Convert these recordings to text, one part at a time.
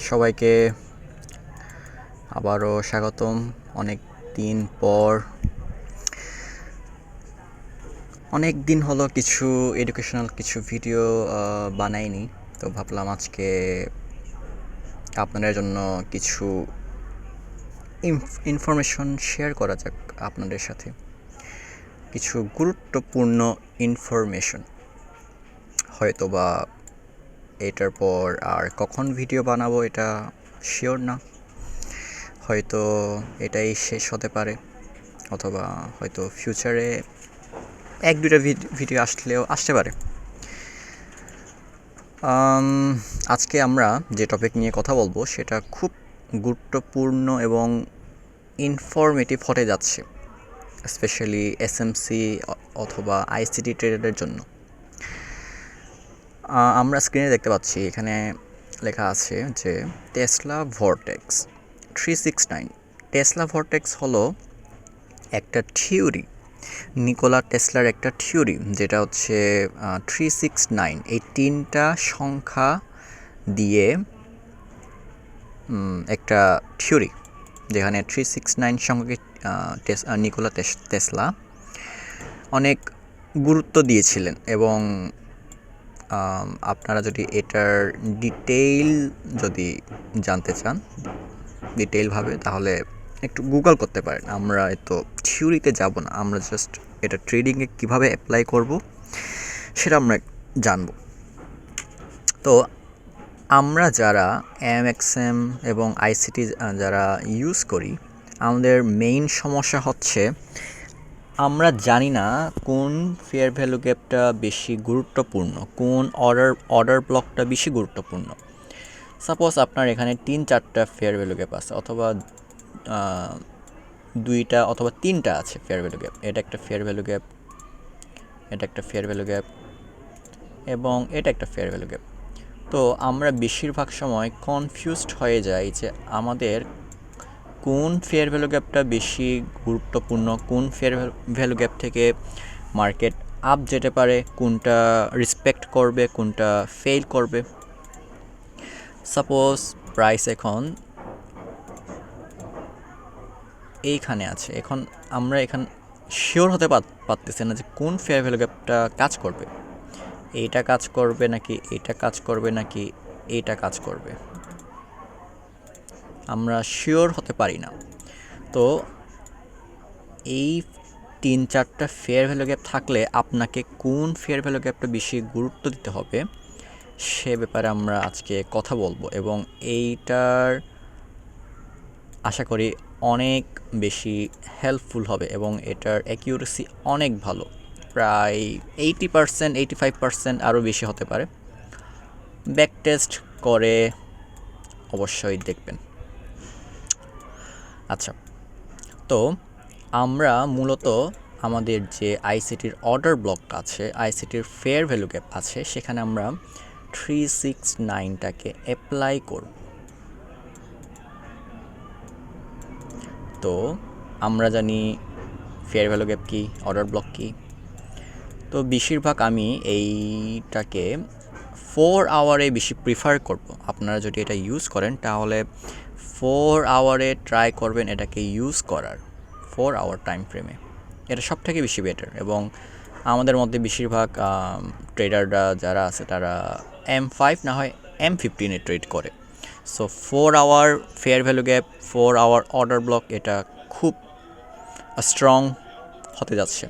সবাইকে আবারও স্বাগতম। অনেক দিন হলো কিছু এডুকেশনাল কিছু ভিডিও বানাইনি, তো ভাবলাম আজকে আপনাদের জন্য কিছু ইনফরমেশন শেয়ার করা যাক আপনাদের সাথে। কিছু গুরুত্বপূর্ণ ইনফরমেশন, হয়তো বা এটার পর আর কখন ভিডিও বানাবো এটা শিওর না, হয়তো এটাই শেষ হতে পারে, অথবা হয়তো ফিউচারে এক দুইটা ভিডিও আসতে পারে। আজকে আমরা যে টপিক নিয়ে কথা বলবো সেটা খুব গুরুত্বপূর্ণ এবং ইনফরমেটিভ হতে যাচ্ছে, স্পেশালি এসএমসি অথবা আইসিটি ট্রেডারের জন্য। আমরা স্ক্রিনে দেখতে পাচ্ছি, এখানে লেখা আছে যে টেসলা ভর্টেক্স 369। টেসলা ভর্টেক্স হলো একটা থিওরি, নিকোলা টেসলার একটা থিওরি, যেটা হচ্ছে 369, এই 3টা সংখ্যা দিয়ে একটা থিওরি, যেখানে 369 সংখ্যাকে নিকোলা টেসলা অনেক গুরুত্ব দিয়েছিলেন। এবং আপনারা যদি এটার ডিটেইল যদি জানতে চান ডিটেইলভাবে, তাহলে একটু গুগল করতে পারেন। আমরা তো থিওরিতে যাব না, আমরা জাস্ট এটা ট্রেডিংয়ে কীভাবে অ্যাপ্লাই করব সেটা আমরা জানব। তো আমরা যারা এমএক্সএম এবং আইসিটি যারা ইউজ করি, আমাদের মেইন সমস্যা হচ্ছে আমরা জানি না কোন ফেয়ার ভ্যালু গ্যাপটা বেশি গুরুত্বপূর্ণ, কোন অর্ডার ব্লকটা বেশি গুরুত্বপূর্ণ। সাপোজ আপনার এখানে 3-4টা ফেয়ার ভ্যালু গ্যাপ আছে, অথবা 2টা অথবা 3টা আছে ফেয়ার ভ্যালু গ্যাপ। এটা একটা ফেয়ার ভ্যালু গ্যাপ, এটা একটা ফেয়ার ভ্যালু গ্যাপ, এবং এটা একটা ফেয়ার ভ্যালু গ্যাপ। তো আমরা বেশিরভাগ সময় কনফিউজড হয়ে যাই যে আমাদের কোন ফেয়ার ভ্যালু গ্যাপটা বেশি গুরুত্বপূর্ণ, কোন ফেয়ার ভ্যালু গ্যাপ থেকে মার্কেট আপ যেতে পারে, কোনটা রেসপেক্ট করবে, কোনটা ফেল করবে। সাপোজ প্রাইস এখন এইখানে আছে, এখন আমরা শিওর হতে পারতেছি না যে কোন ফেয়ার ভ্যালু গ্যাপটা কাজ করবে, এইটা কাজ করবে নাকি এইটা কাজ করবে নাকি এইটা কাজ করবে, আমরা শিওর হতে পারি না। তো এই 3-4টা ফেয়ার ভ্যালু গ্যাপ থাকলে আপনাকে কোন ফেয়ার ভ্যালু গ্যাপটা বেশি গুরুত্ব দিতে হবে সে ব্যাপারে আমরা আজকে কথা বলবো, এবং এইটার আশা করি অনেক বেশি হেল্পফুল হবে, এবং এটার অ্যাকিউরেসি অনেক ভালো, প্রায় 80%, 85% আরও বেশি হতে পারে। ব্যাক টেস্ট করে অবশ্যই দেখবেন। আচ্ছা, তো আমরা মূলত আমাদের যে আইসিটির অর্ডার ব্লক আছে, আইসিটির ফেয়ার ভ্যালু গ্যাপ আছে, সেখানে আমরা 369টাকে অ্যাপ্লাই করব। তো আমরা জানি ফেয়ার ভ্যালু গ্যাপ কি, অর্ডার ব্লক কি। তো বেশিরভাগ আমি এইটাকে 4 আওয়ারে বেশি প্রিফার করব। আপনারা যদি এটা ইউজ করেন তাহলে 4 আওয়ারে ট্রাই করবেন এটাকে ইউজ করার, 4 আওয়ার টাইম ফ্রেমে। এটা সব থেকে বেশি বেটার। এবং আমাদের মধ্যে বেশিরভাগ ট্রেডাররা যারা আছে তারা M5 না হয় M15-এ ট্রেড করে। So 4 hour fair value gap, 4 hour order block, এটা খুব স্ট্রং হতে যাচ্ছে।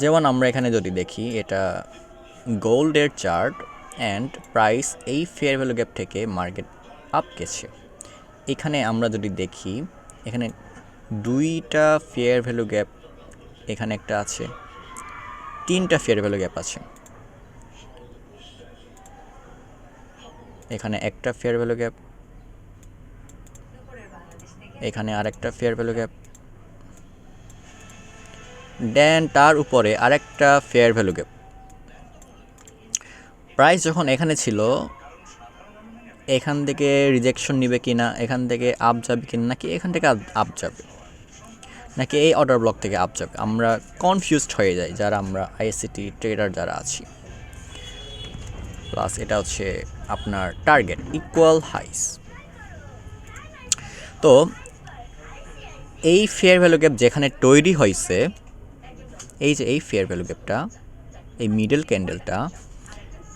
যেমন আমরা এখানে যদি দেখি, এটা গোল্ডের চার্ট অ্যান্ড প্রাইস এই ফেয়ার ভ্যালু গ্যাপ থেকে মার্কেট আপ গেছে। এখানে আমরা যদি দেখি, এখানে 2টা ফেয়ার ভ্যালু গ্যাপ, এখানে একটা আছে, 3টা ফেয়ার ভ্যালু গ্যাপ আছে, এখানে একটা ফেয়ার ভ্যালু গ্যাপ, এখানে আরেকটা ফেয়ার ভ্যালু গ্যাপ, দেন তার উপরে আরেকটা ফেয়ার ভ্যালু গ্যাপ। প্রাইস যখন এখানে ছিল, এখান থেকে রিজেকশন নিবে কিনা, এখান থেকে আপ যাবে কিনা, নাকি এখান থেকে আপ যাবে, নাকি এই অর্ডার ব্লক থেকে আপ যাবে, আমরা কনফিউজড হয়ে যাই যারা আমরা আইসিটি ট্রেডার যারা আছি। প্লাস এটা হচ্ছে আপনার টার্গেট ইকুয়াল হাইস। তো এই ফেয়ার ভ্যালু গ্যাপ যেখানে তৈরি হয়েছে, এই যে এই ফেয়ার ভ্যালু গ্যাপটা, এই মিডল ক্যান্ডেলটা,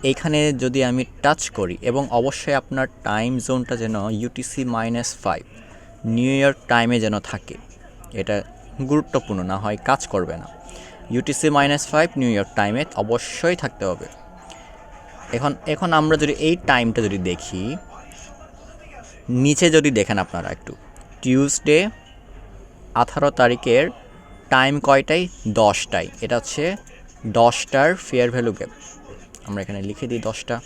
এইখানে যদি আমি টাচ করি, এবং অবশ্যই আপনার টাইম জোনটা যেন UTC-5 নিউ ইয়র্ক টাইমে যেন থাকে, এটা গুরুত্বপূর্ণ, না হয় কাজ করবে না। UTC-5 নিউ ইয়র্ক টাইমে অবশ্যই থাকতে হবে। এখন আমরা যদি এই টাইমটা যদি দেখি, নিচে যদি দেখেন আপনারা একটু, টিউসডে 18 তারিখের টাইম কয়টায়? 10টায়। এটা হচ্ছে 10টার ফেয়ার ভ্যালু গ্যাপ। আমরা এখানে লিখে দিই 10টা,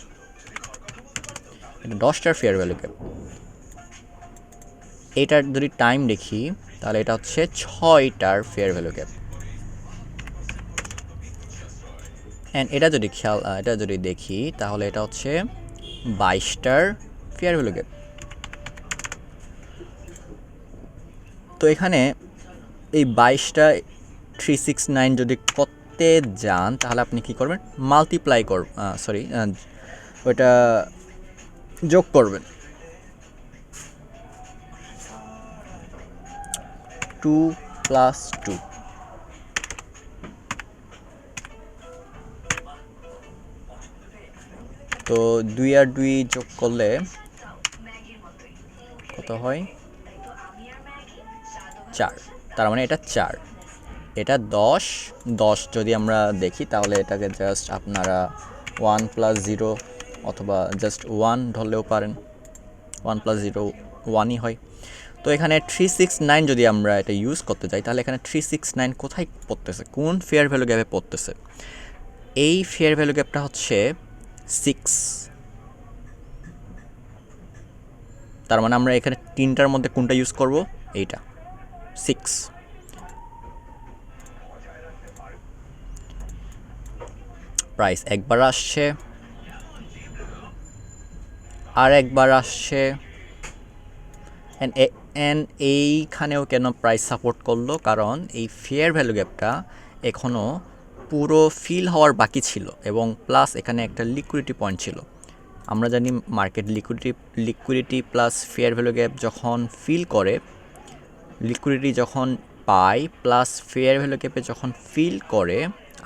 এটা 10টার ফেয়ার ভ্যালু গ্যাপ। এটার যদি টাইম দেখি তাহলে এটা হচ্ছে 6টার ফেয়ার ভ্যালু গ্যাপ। অ্যান্ড এটা যদি দেখি তাহলে এটা হচ্ছে 22টার ফেয়ার ভ্যালু গ্যাপ। তো এখানে এই 22টা 369 যদি করতে যান তাহলে আপনি কি করবেন? মাল্টিপ্লাই ওইটা যোগ করবেন, 2 + 2। তো 2 আর 2 যোগ করলে কত হয়? 4। তার মানে এটা 4, এটা 10 যদি আমরা দেখি তাহলে এটাকে জাস্ট আপনারা 1 + 0 অথবা জাস্ট 1 ধরলেও পারেন। 1 + 0 1ই হয়। তো এখানে 369 যদি আমরা এটা ইউজ করতে যাই তাহলে এখানে 369 কোথায় পড়তেছে? কোন ফেয়ার ভ্যালু গ্যাপে পড়তেছে? এই ফেয়ার ভ্যালু গ্যাপটা হচ্ছে 6। তার মানে আমরা এখানে 3টার মধ্যে কোনটা ইউজ করব? এইটা, 6। প্রাইস একবার আসছে, আর একবার আসছে, অ্যান্ড এইখানেও কেন প্রাইস সাপোর্ট করলো? কারণ এই ফেয়ার ভ্যালু গ্যাপটা এখনও পুরো ফিল হওয়ার বাকি ছিল, এবং প্লাস এখানে একটা লিকুইডিটি পয়েন্ট ছিল। আমরা জানি market liquidity plus fair value gap যখন ফিল করে, লিকুইডিটি যখন পায় প্লাস ফেয়ার ভ্যালু গ্যাপে যখন ফিল করে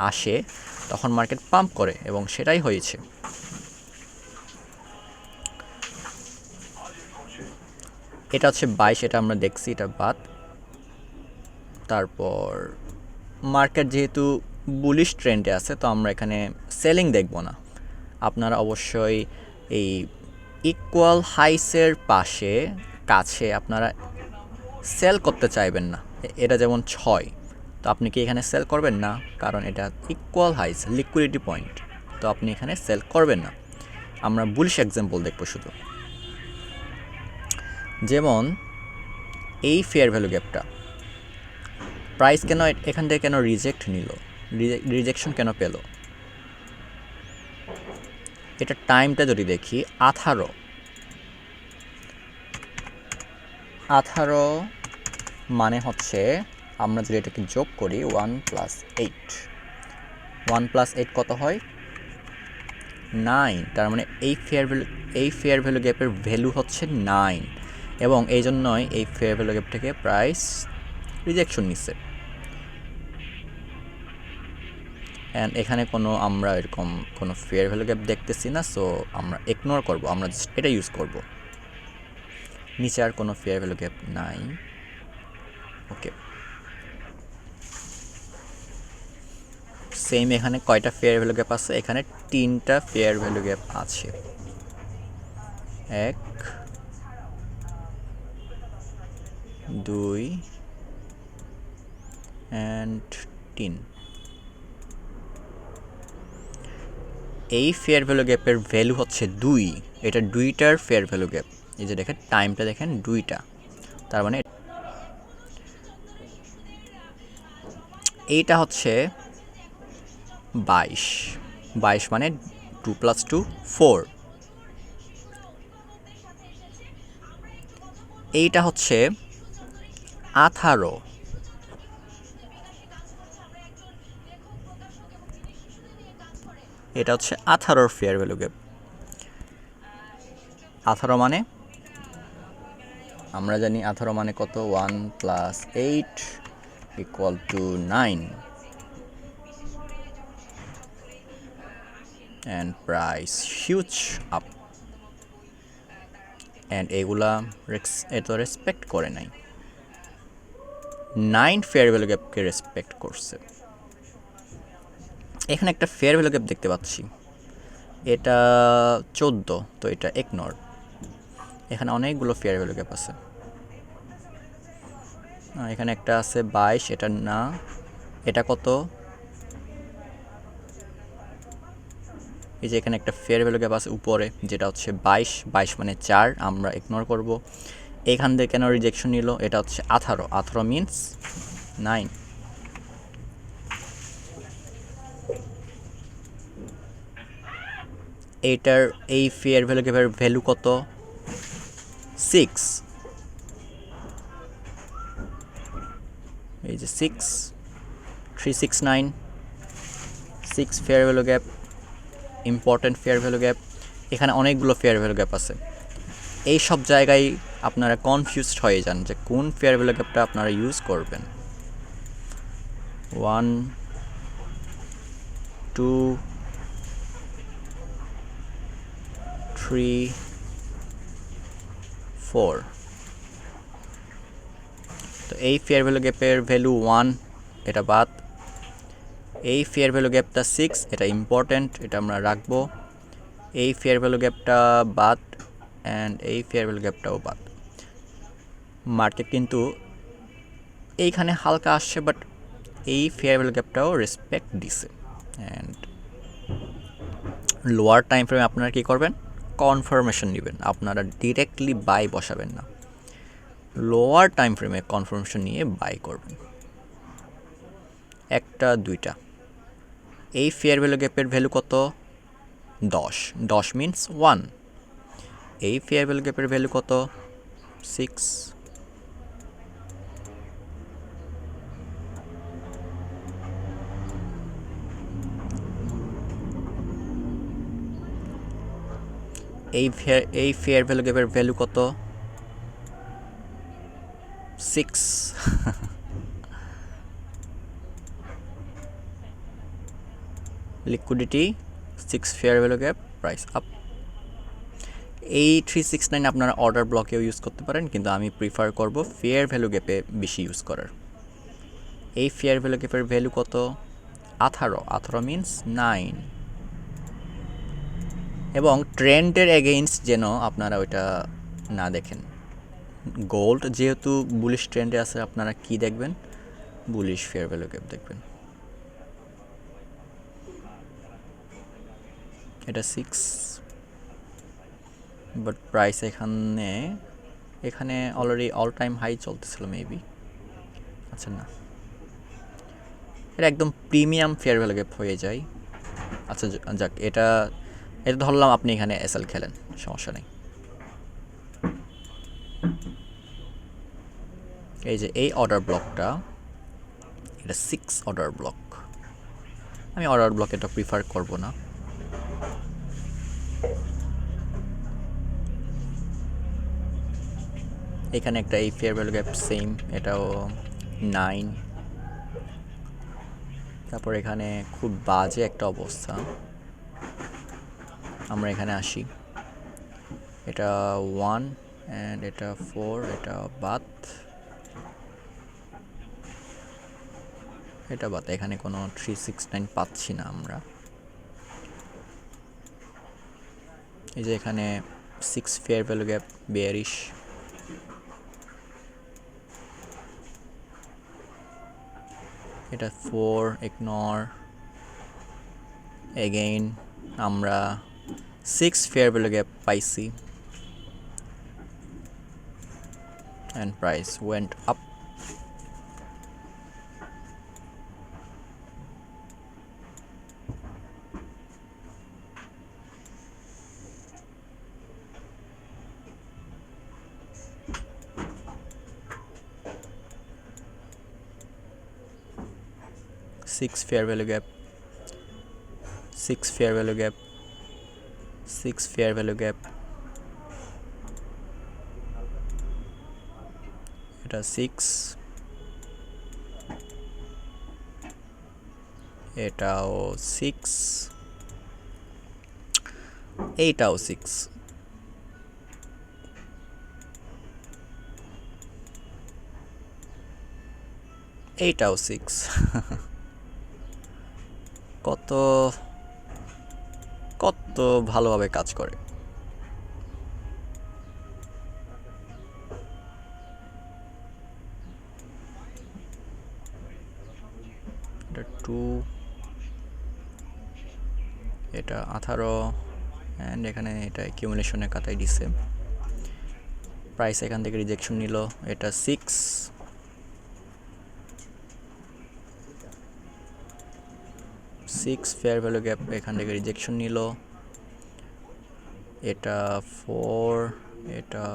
আসে, তখন মার্কেট পাম্প করে, এবং সেটাই হয়েছে। এটা হচ্ছে 22, এটা আমরা দেখছি, এটা বাদ। তারপর মার্কেট যেহেতু বুলিশ ট্রেন্ডে আছে, তো আমরা এখানে সেলিং দেখব না। আপনারা অবশ্যই এই ইকুয়াল হাইসের কাছে আপনারা সেল করতে চাইবেন না। এটা যেমন 6, তো আপনি কি এখানে সেল করবেন না? কারণ এটা ইকুয়াল হাইস, লিকুইডিটি পয়েন্ট, তো আপনি এখানে সেল করবেন না। আমরা বুলিশ এক্সাম্পল দেখব শুধু। যেমন এই ফেয়ার ভ্যালু গ্যাপটা, প্রাইস কেন এখান থেকে কেন রিজেক্ট নিল, রিজেকশন কেন পেল? এটা টাইমটা যদি দেখি 18 মানে হচ্ছে, আমরা যদি এটাকে যোগ করি 1 + 8, 1 + 8 কত হয়? 9। তার মানে এই ফেয়ার ভ্যালু গ্যাপের ভ্যালু হচ্ছে 9, এবং এই জন্যই এই ফেয়ার ভ্যালু গ্যাপ থেকে প্রাইস রিজেকশন নিচ্ছে। অ্যান্ড এখানে আমরা এরকম কোনো ফেয়ার ভ্যালু গ্যাপ দেখতেছি না, সো আমরা ইগনোর করব, আমরা জাস্ট এটা ইউজ করব। নিচে আর কোনো ফেয়ার ভ্যালু গ্যাপ নাই। ওকে, সেম এখানে কয়টা ফেয়ার ভ্যালু গ্যাপ আছে? এখানে 3টা ফেয়ার ভ্যালু গ্যাপ আছে, 1 2 অ্যান্ড 3। এই ফেয়ার ভ্যালু গ্যাপের ভ্যালু হচ্ছে 2, এটা 2টার ফেয়ার ভ্যালু গ্যাপ। এই যে দেখেন টাইমটা দেখেন 2টা, তার মানে এইটা হচ্ছে 22 মানে 2 + 2 4। এইটা হচ্ছে 18, এটা হচ্ছে 18 ফেয়ার ভ্যালু গ্যাপ। 18 মানে আমরা জানি 18 মানে কত, 1 + 8 = 9 and price huge up and এগুলা এত রেসপেক্ট করে নাই, 9 ফেয়ার ভ্যালু গ্যাপকে রেসপেক্ট করছে। এখানে একটা ফেয়ার ভ্যালু গ্যাপ দেখতে পাচ্ছি, এটা 14, তো এটা ইগনোর। এখানে অনেকগুলো ফেয়ার ভ্যালু গ্যাপ আছে, এখানে একটা আছে 22, এটা না, এটা কত, এই যে এখানে একটা ফেয়ার ভ্যালু গ্যাপ আছে উপরে, যেটা হচ্ছে 22, 22 মানে 4, আমরা ইগনোর করব। এখান থেকে কেন রিজেকশন নিল, এটা হচ্ছে 18, 18 মিনস 9। এইটার এই ফেয়ার ভ্যালু গ্যাপের ভ্যালু কত, 6, এই যে 6, 369, 6 fair value gap, important fair value gap. এখানে অনেকগুলো ফেয়ার ভ্যালু গ্যাপ আছে, এই সব জায়গায় আপনারা কনফিউজড হয়ে যান যে কোন ফেয়ার ভ্যালু গ্যাপটা আপনারা ইউজ করবেন। 1 2 3 4, তো এই ফেয়ার ভ্যালু গ্যাপের ভ্যালু 1, এটা বাদ। এই ফেয়ার ভ্যালু গ্যাপটা 6, এটা ইম্পর্টেন্ট, এটা আমরা রাখবো। এই ফেয়ার ভ্যালু গ্যাপটা বাদ অ্যান্ড এই ফেয়ার ভ্যালু গ্যাপটাও বাদ। মার্কেট কিন্তু এইখানে হালকা আসছে, বাট এই ফেয়ার ভ্যালু গ্যাপটাও রেসপেক্ট দিছে। অ্যান্ড লোয়ার টাইম ফ্রেমে আপনারা কী করবেন, কনফার্মেশন নেবেন, আপনারা ডিরেক্টলি বাই বসাবেন না, লোয়ার টাইম ফ্রেমে কনফার্মেশন নিয়ে বাই করবেন। একটা দুইটা, এই ফেয়ার ভ্যালু গ্যাপের ভ্যালু কত, 10, 10 মিনস 1। এই ফেয়ার ভ্যালু গ্যাপের ভ্যালু কত, 6। এই ফেয়ার ভ্যালু গ্যাপের ভ্যালু কত, 6। Liquidity 6 fair value gap, price up. এই 369 আপনারা অর্ডার ব্লকেও ইউজ করতে পারেন, কিন্তু আমি প্রিফার করব ফেয়ার ভ্যালু গ্যাপে বেশি ইউজ করার। এই ফেয়ার ভ্যালু গ্যাপের ভ্যালু কত, 18, 18 মিনস 9। এবং ট্রেন্ডের এগেইনস্ট যেন আপনারা ওইটা না দেখেন। গোল্ড যেহেতু বুলিশ ট্রেন্ডে আছে, আপনারা কি দেখবেন, বুলিশ ফেয়ার ভ্যালু গ্যাপ দেখবেন। এটা 6, বাট প্রাইস এখানে অলরেডি অল টাইম হাই চলতেছিল মেবি, আচ্ছা না, এটা একদম প্রিমিয়াম ফেয়ার ভ্যালু গ্যাপ হয়ে যায়। আচ্ছা যাক, এটা ধরলাম আপনি এখানে এসএল খেলেন, সমস্যা নেই। এই যে এই অর্ডার ব্লকটা, এটা 6 অর্ডার ব্লক, আমি অর্ডার ব্লক এটা প্রিফার করব না। এখানে একটা এই ফেয়ার ভ্যালু গ্যাপ সেম, এটাও 9। তারপর এখানে খুব বাজে একটা অবস্থা, আমরা এখানে আসি, এটা 1 অ্যান্ড এটা 4, এটা বাদ, এটা বাদ। এখানে কোনো 369 পাচ্ছি না আমরা। এই যে এখানে 6 ফেয়ার ভ্যালু গ্যাপ, বেয়ারিশ। এটা 4, ইগনোর। এগেইন আমরা 6 ফেয়ার ভ্যালু গ্যাপ পাইছি and price went up. Six fair value gap, 6 fair value gap, 6 fair value gap, এটা 6, এটাও 6, এইটাও 6, এইটাও 6। কত কত ভালোভাবে কাজ করে। এটা 2, এটা 18, অ্যান্ড এখানে এটা অ্যাকিউমুলেশনের কাটাই দিছে। প্রাইস এখান থেকে রিজেকশন নিল, এটা 6, ফেয়ার ভ্যালু গ্যাপ এখান থেকে রিজেকশন নিল, এটা 4, এটা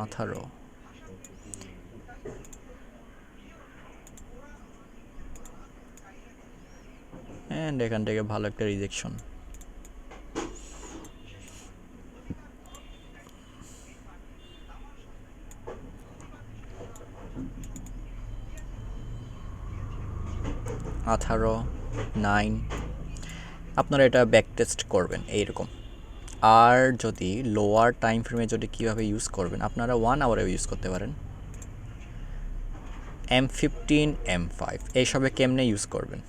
18, অ্যান্ড এখান থেকে ভালো একটা রিজেকশন। আঠারো, 9। আপনারা এটা ব্যাক টেস্ট করবেন এইরকম। আর যদি লোয়ার টাইম ফ্রেমে যদি কীভাবে ইউজ করবেন, আপনারা 1 আওয়ারেও ইউজ করতে পারেন। M15, M5 এইসবে কেমনে ইউজ করবেন?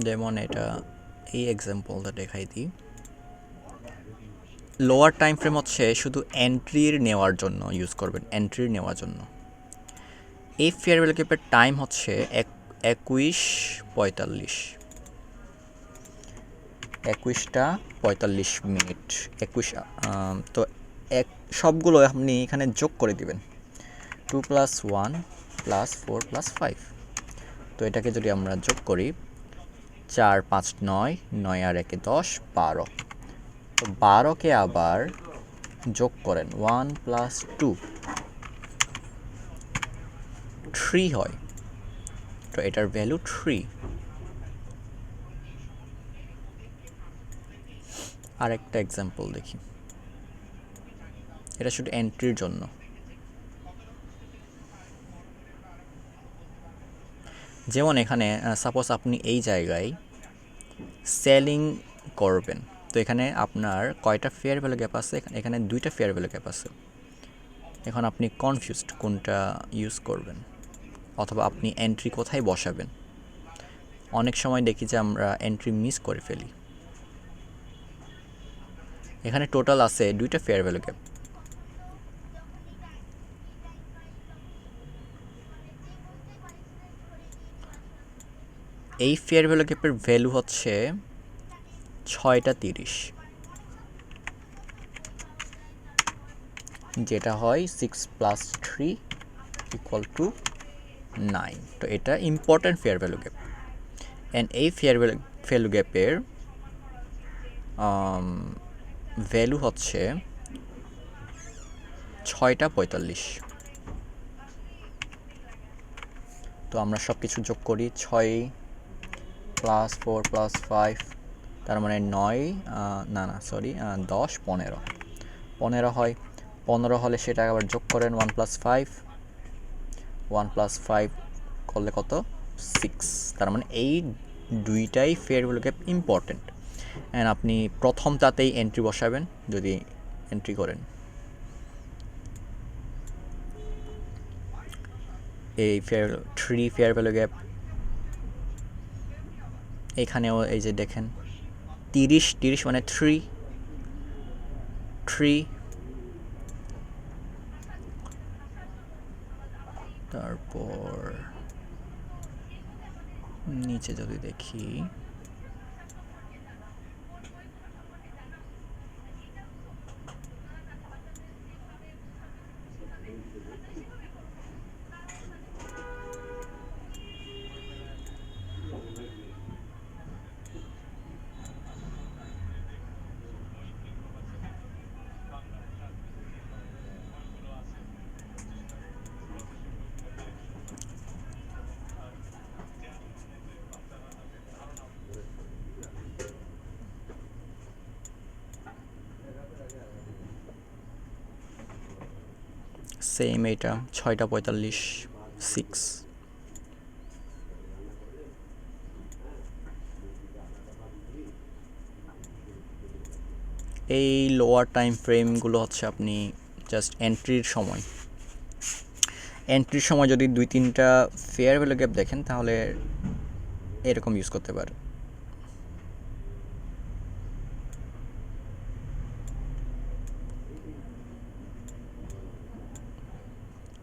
যেমন এটা এই এক্সাম্পলটা দেখাই দিই। লোয়ার টাইম ফ্রেম হচ্ছে শুধু এন্ট্রির নেওয়ার জন্য ইউজ করবেন, এন্ট্রির নেওয়ার জন্য। এই ফেয়ার ভ্যালু গ্যাপের টাইম হচ্ছে 21:45, 21টা 45 মিনিট। 21 তো সবগুলো আপনি এখানে যোগ করে দিবেন, 2 + 1 + 4 + 5। তো এটাকে যদি আমরা যোগ করি, 4, 5, 9, 9 আর 1 10, 12। তো 12কে আবার যোগ করেন, 1 + 2, 3 হয়। তো এটার ভ্যালু 3। আরেকটা এক্সাম্পল দেখি, এটা শুধু এন্ট্রির জন্য। যেমন এখানে সাপোজ আপনি এই জায়গায় সেলিং করবেন, তো এখানে আপনার কয়টা ফেয়ার ভ্যালু গ্যাপ আছে? এখানে 2টা ফেয়ার ভ্যালু গ্যাপ আছে। এখন আপনি কনফিউজড কোনটা ইউজ করবেন, অথবা আপনি এন্ট্রি কোথায় বসাবেন। অনেক সময় দেখি যে আমরা এন্ট্রি মিস করে ফেলি। এখানে টোটাল আছে 2টা ফেয়ার ভ্যালু গ্যাপ। এই ফেয়ার ভ্যালু গ্যাপের ভ্যালু হচ্ছে 6:30, যেটা হয় 6 + 3 = 9। তো এটা important fair value gap. And এই ফেয়ার ভ্যালু গ্যাপের ভ্যালু হচ্ছে 6:45। তো আমরা সব কিছু যোগ করি, 6 + 4 + 5, তার মানে 9, সরি 10, 15, 15 হয়। 15 হলে সেটা আবার যোগ করেন, 1 + 5, 1 + 5 করলে কত? 6। তার মানে এই 2টাই fair value gap important. And আপনি প্রথমটাতেই এন্ট্রি বসাবেন যদি এন্ট্রি করেন। এই 3 ফেয়ার ভ্যালু গ্যাপ। এখানেও এই যে দেখেন 30 মানে 3, তারপর নিচে যদি দেখি, সেম এইটা 6:45 6। এই লোয়ার টাইম ফ্রেমগুলো হচ্ছে আপনি জাস্ট এন্ট্রির সময় যদি 2-3টা ফেয়ার ভ্যালু গ্যাপ দেখেন তাহলে এরকম ইউজ করতে পারে।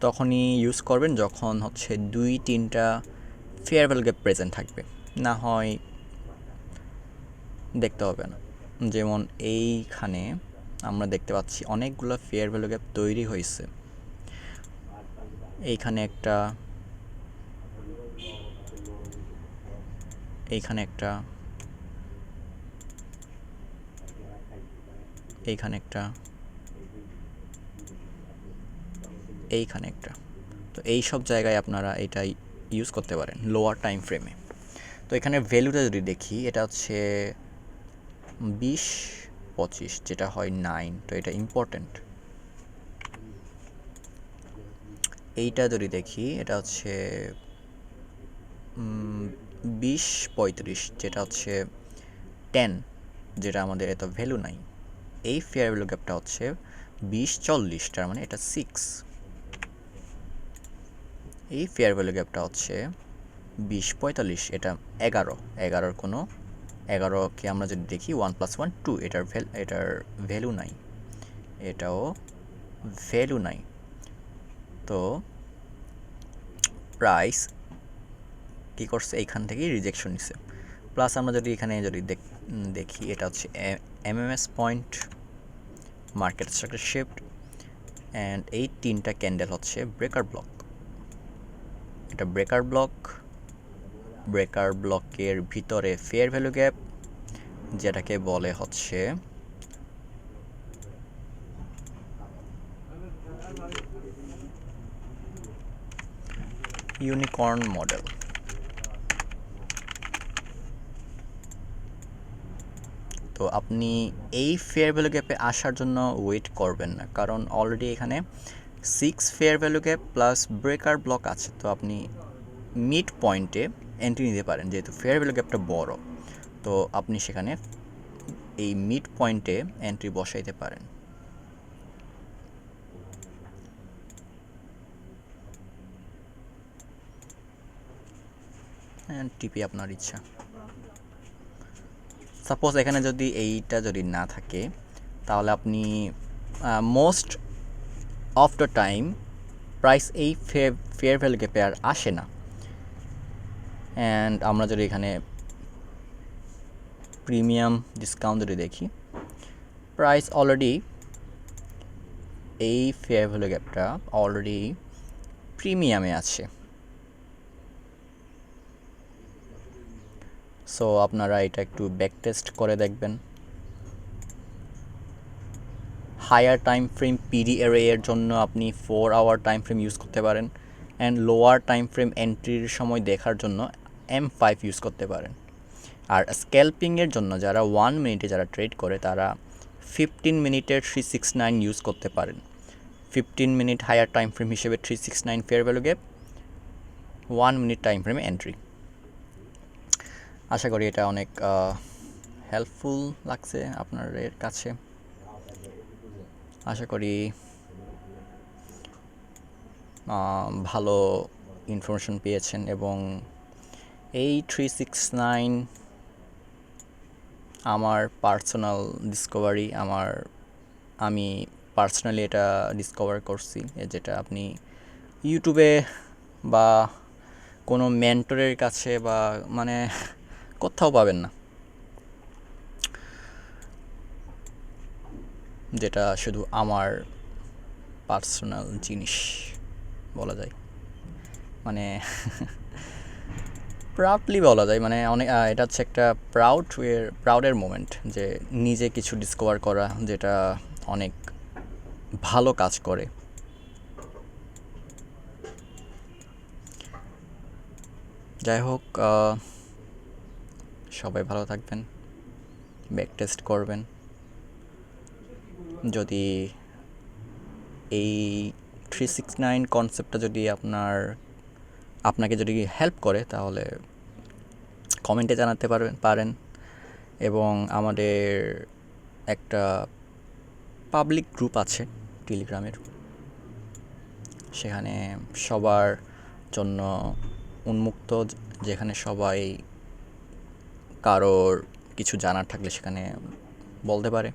তখনই ইউজ করবেন যখন হচ্ছে 2-3টা ফেয়ার ভ্যালু গ্যাপ প্রেজেন্ট থাকবে, না হয় দেখতে হবে না। যেমন এইখানে আমরা দেখতে পাচ্ছি অনেকগুলো ফেয়ার ভ্যালু গ্যাপ তৈরি হয়েছে। এইখানে একটা, এইখানে একটা, এইখানে একটা, এইখানে একটা। তো এই সব জায়গায় আপনারা এটাই ইউজ করতে পারেন লোয়ার টাইম ফ্রেমে। তো এখানে ভ্যালুটা যদি দেখি, এটা হচ্ছে 20-25, যেটা হয় 9। তো এটা ইম্পর্টেন্ট। এইটা যদি দেখি, এটা হচ্ছে 20-35, যেটা হচ্ছে 10, যেটা আমাদের এত ভ্যালু নাই। এই ফেয়ার ভ্যালু গ্যাপটা হচ্ছে 20-40, তার মানে এটা 6। এই ফেয়ার ভ্যালু গ্যাপটা হচ্ছে 20-45, এটা 11। 11-র কোনো 11কে আমরা যদি দেখি 1+1 2, এটার ভ্যালু নাই, এটাও ভ্যালু নাই। তো প্রাইস কী করছে, এইখান থেকেই রিজেকশন নিছে। প্লাস আমরা যদি এখানে যদি দেখি, এটা হচ্ছে MMS point, market structure shift, and এই 3টা ক্যান্ডেল হচ্ছে ব্রেকার ব্লক। এটা ব্রেকার ব্লকের ভিতরে ফেয়ার ভ্যালু গ্যাপ, যেটাকে বলে হচ্ছে ইউনিকর্ন মডেল। তো আপনি এই ফেয়ার ভ্যালু গ্যাপে আসার জন্য ওয়েট করবেন না, কারণ অলরেডি এখানে 6 fair value gap plus breaker block আছে। তো আপনি মিড পয়েন্টে এন্ট্রি নিতে পারেন, যেহেতু ফেয়ার ভ্যালু গ্যাপটা বড়। তো আপনি সেখানে এই মিড পয়েন্টে এন্ট্রি বসাইতে পারেন। টিপি আপনার ইচ্ছা। সাপোজ এখানে যদি এইটা যদি না থাকে, তাহলে আপনি most of the time price এই ফেয়ার ভ্যালু গ্যাপে আর আসে না। অ্যান্ড আমরা যদি এখানে প্রিমিয়াম ডিসকাউন্ট যদি দেখি, প্রাইস অলরেডি এই ফেয়ার ভ্যালু গ্যাপটা অলরেডি প্রিমিয়ামে আছে। সো আপনারা এটা একটু ব্যাক টেস্ট করে দেখবেন। হায়ার টাইম ফ্রেম পিডিআরএ এর জন্য আপনি 4 আওয়ার টাইম ফ্রেম ইউজ করতে পারেন, অ্যান্ড লোয়ার টাইম ফ্রেম এন্ট্রির সময় দেখার জন্য M5 ইউজ করতে পারেন। আর স্ক্যাল্পিংয়ের জন্য যারা 1 মিনিটে যারা ট্রেড করে, তারা 15 মিনিটের 369 ইউজ করতে পারেন। 15 মিনিট হায়ার টাইম ফ্রেম হিসেবে 369 fair value gap, 1 minute time ফ্রেমে এন্ট্রি। আশা করি এটা অনেক হেল্পফুল লাগছে আপনাদের কাছে। আশা করি ভালো ইনফরমেশন পেয়েছেন, এবং এই 369 আমার পার্সোনাল ডিসকভারি, আমি পার্সোনালি এটা ডিসকভার করছি, যেটা আপনি ইউটিউবে বা কোনো মেন্টরের কাছে বা মানে কোথাও পাবেন না, যেটা শুধু আমার পার্সোনাল জিনিস বলা যায়। মানে প্রাউডলি বলা যায়, মানে অনেক এটা হচ্ছে একটা প্রাউডের মোমেন্ট, যে নিজে কিছু ডিসকভার করা, যেটা অনেক ভালো কাজ করে। যাই হোক, সবাই ভালো থাকবেন, ব্যাক টেস্ট করবেন। যদি এই 369 কনসেপ্টটা যদি আপনাকে যদি হেল্প করে তাহলে কমেন্টে জানাতে পারেন এবং আমাদের একটা পাবলিক গ্রুপ আছে টেলিগ্রামের, সেখানে সবার জন্য উন্মুক্ত, যেখানে সবাই কারোর কিছু জানার থাকলে সেখানে বলতে পারে,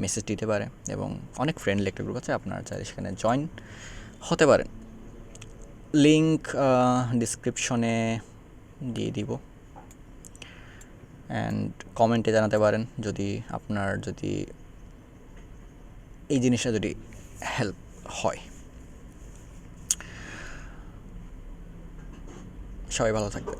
মেসেজ দিতে পারে এবং অনেক ফ্রেন্ডলি একটা গ্রুপ আছে, আপনারা চাইলে সেখানে জয়েন হতে পারেন। লিঙ্ক ডিসক্রিপশনে দিয়ে দিব অ্যান্ড কমেন্টে জানাতে পারেন যদি এই জিনিসটা যদি হেল্প হয়। সবাই ভালো থাকবে।